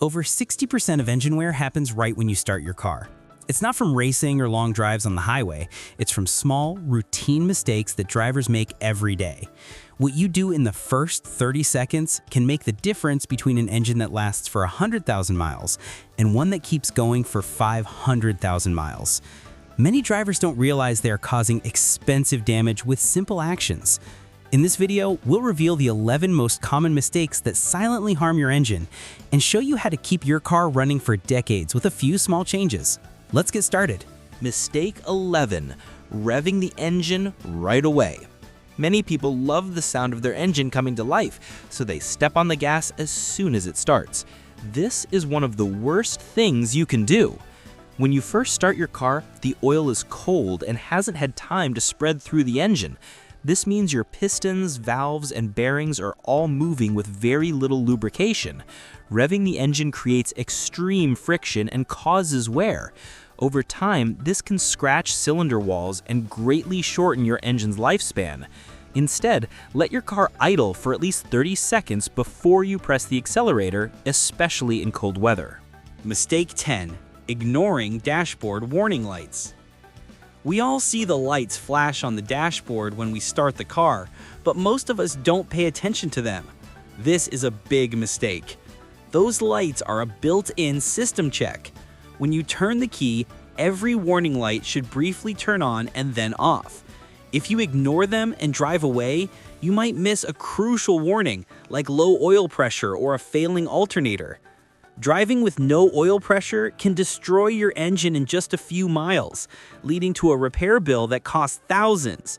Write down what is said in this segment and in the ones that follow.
Over 60% of engine wear happens right when you start your car. It's not from racing or long drives on the highway, it's from small, routine mistakes that drivers make every day. What you do in the first 30 seconds can make the difference between an engine that lasts for 100,000 miles and one that keeps going for 500,000 miles. Many drivers don't realize they are causing expensive damage with simple actions. In this video, we'll reveal the 11 most common mistakes that silently harm your engine and show you how to keep your car running for decades with a few small changes. Let's get started. Mistake 11. Revving the engine right away. Many people love the sound of their engine coming to life, so they step on the gas as soon as it starts. This is one of the worst things you can do. When you first start your car, the oil is cold and hasn't had time to spread through the engine. This means your pistons, valves, and bearings are all moving with very little lubrication. Revving the engine creates extreme friction and causes wear. Over time, this can scratch cylinder walls and greatly shorten your engine's lifespan. Instead, let your car idle for at least 30 seconds before you press the accelerator, especially in cold weather. Mistake 10. Ignoring dashboard warning lights. We all see the lights flash on the dashboard when we start the car, but most of us don't pay attention to them. This is a big mistake. Those lights are a built-in system check. When you turn the key, every warning light should briefly turn on and then off. If you ignore them and drive away, you might miss a crucial warning like low oil pressure or a failing alternator. Driving with no oil pressure can destroy your engine in just a few miles, leading to a repair bill that costs thousands.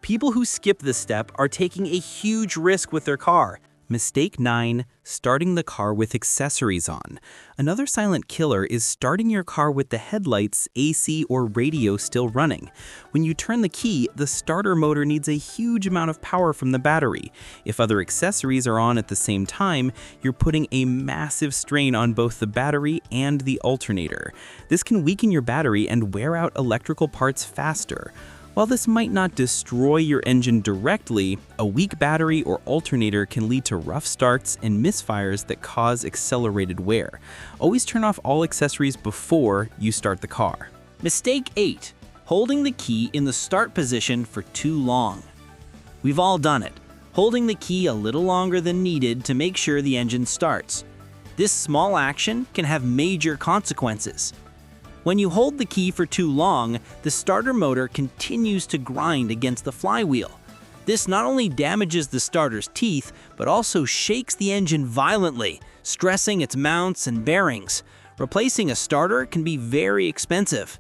People who skip this step are taking a huge risk with their car. Mistake 9. Starting the car with accessories on. Another silent killer is starting your car with the headlights, AC, or radio still running. When you turn the key, the starter motor needs a huge amount of power from the battery. If other accessories are on at the same time, you're putting a massive strain on both the battery and the alternator. This can weaken your battery and wear out electrical parts faster. While this might not destroy your engine directly, a weak battery or alternator can lead to rough starts and misfires that cause accelerated wear. Always turn off all accessories before you start the car. Mistake 8. Holding the key in the start position for too long. We've all done it, holding the key a little longer than needed to make sure the engine starts. This small action can have major consequences. When you hold the key for too long, the starter motor continues to grind against the flywheel. This not only damages the starter's teeth, but also shakes the engine violently, stressing its mounts and bearings. Replacing a starter can be very expensive.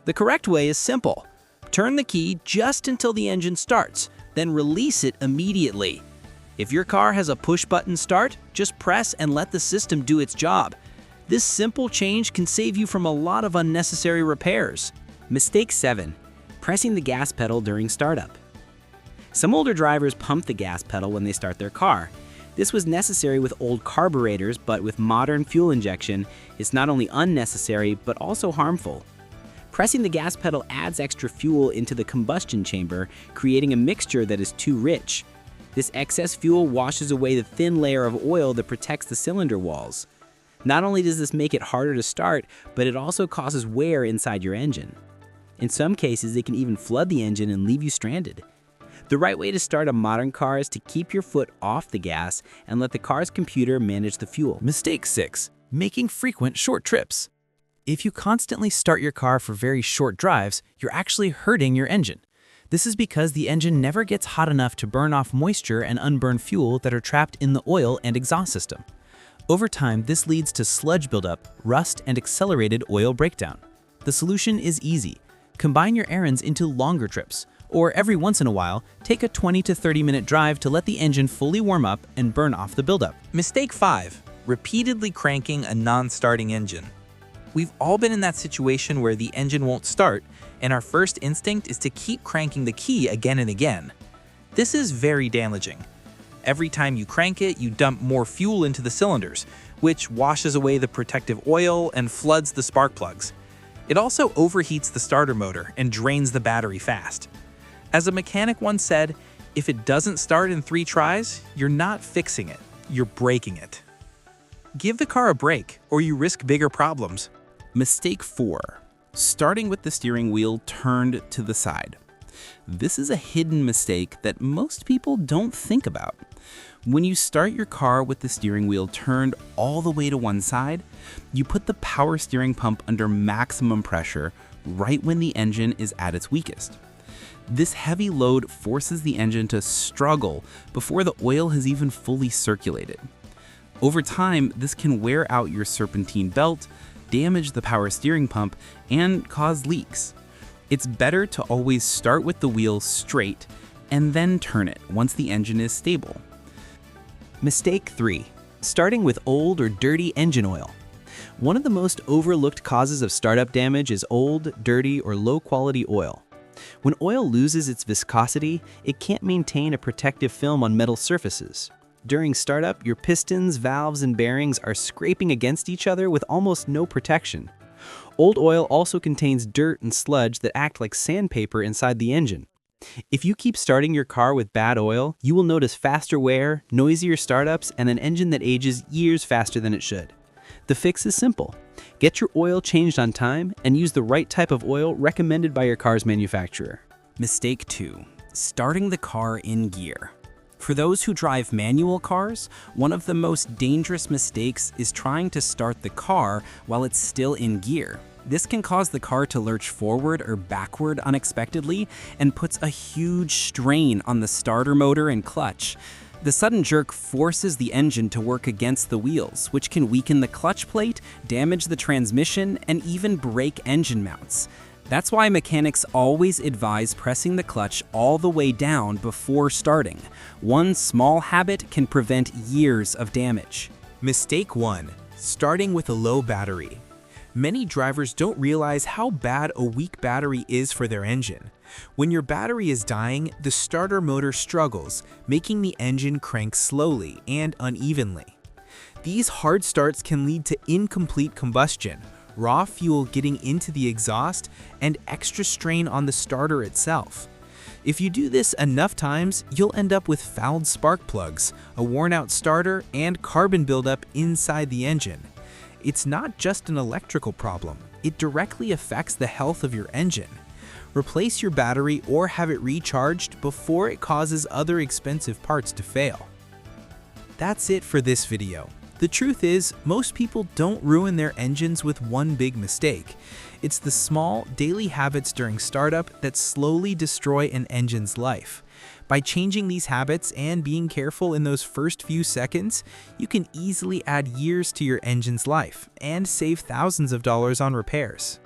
The correct way is simple. Turn the key just until the engine starts, then release it immediately. If your car has a push-button start, just press and let the system do its job. This simple change can save you from a lot of unnecessary repairs. Mistake 7. Pressing the gas pedal during startup. Some older drivers pump the gas pedal when they start their car. This was necessary with old carburetors, but with modern fuel injection, it's not only unnecessary, but also harmful. Pressing the gas pedal adds extra fuel into the combustion chamber, creating a mixture that is too rich. This excess fuel washes away the thin layer of oil that protects the cylinder walls. Not only does this make it harder to start, but it also causes wear inside your engine. In some cases, it can even flood the engine and leave you stranded. The right way to start a modern car is to keep your foot off the gas and let the car's computer manage the fuel. Mistake 6. Making frequent short trips. If you constantly start your car for very short drives, you're actually hurting your engine. This is because the engine never gets hot enough to burn off moisture and unburned fuel that are trapped in the oil and exhaust system. Over time, this leads to sludge buildup, rust, and accelerated oil breakdown. The solution is easy. Combine your errands into longer trips, or every once in a while, take a 20 to 30-minute drive to let the engine fully warm up and burn off the buildup. Mistake 5. Repeatedly cranking a non-starting engine. We've all been in that situation where the engine won't start, and our first instinct is to keep cranking the key again and again. This is very damaging. Every time you crank it, you dump more fuel into the cylinders, which washes away the protective oil and floods the spark plugs. It also overheats the starter motor and drains the battery fast. As a mechanic once said, if it doesn't start in 3 tries, you're not fixing it, you're breaking it. Give the car a break, or you risk bigger problems. Mistake 4. Starting with the steering wheel turned to the side. This is a hidden mistake that most people don't think about. When you start your car with the steering wheel turned all the way to one side, you put the power steering pump under maximum pressure right when the engine is at its weakest. This heavy load forces the engine to struggle before the oil has even fully circulated. Over time, this can wear out your serpentine belt, damage the power steering pump, and cause leaks. It's better to always start with the wheel straight and then turn it once the engine is stable. Mistake 3. Starting with old or dirty engine oil. One of the most overlooked causes of startup damage is old, dirty, or low-quality oil. When oil loses its viscosity, it can't maintain a protective film on metal surfaces. During startup, your pistons, valves, and bearings are scraping against each other with almost no protection. Old oil also contains dirt and sludge that act like sandpaper inside the engine. If you keep starting your car with bad oil, you will notice faster wear, noisier startups, and an engine that ages years faster than it should. The fix is simple. Get your oil changed on time and use the right type of oil recommended by your car's manufacturer. Mistake 2. Starting the car in gear. For those who drive manual cars, one of the most dangerous mistakes is trying to start the car while it's still in gear. This can cause the car to lurch forward or backward unexpectedly and puts a huge strain on the starter motor and clutch. The sudden jerk forces the engine to work against the wheels, which can weaken the clutch plate, damage the transmission, and even break engine mounts. That's why mechanics always advise pressing the clutch all the way down before starting. One small habit can prevent years of damage. Mistake 1. Starting with a low battery. Many drivers don't realize how bad a weak battery is for their engine. When your battery is dying, the starter motor struggles, making the engine crank slowly and unevenly. These hard starts can lead to incomplete combustion, raw fuel getting into the exhaust, and extra strain on the starter itself. If you do this enough times, you'll end up with fouled spark plugs, a worn-out starter, and carbon buildup inside the engine. It's not just an electrical problem, it directly affects the health of your engine. Replace your battery or have it recharged before it causes other expensive parts to fail. That's it for this video. The truth is, most people don't ruin their engines with one big mistake. It's the small, daily habits during startup that slowly destroy an engine's life. By changing these habits and being careful in those first few seconds, you can easily add years to your engine's life and save thousands of dollars on repairs.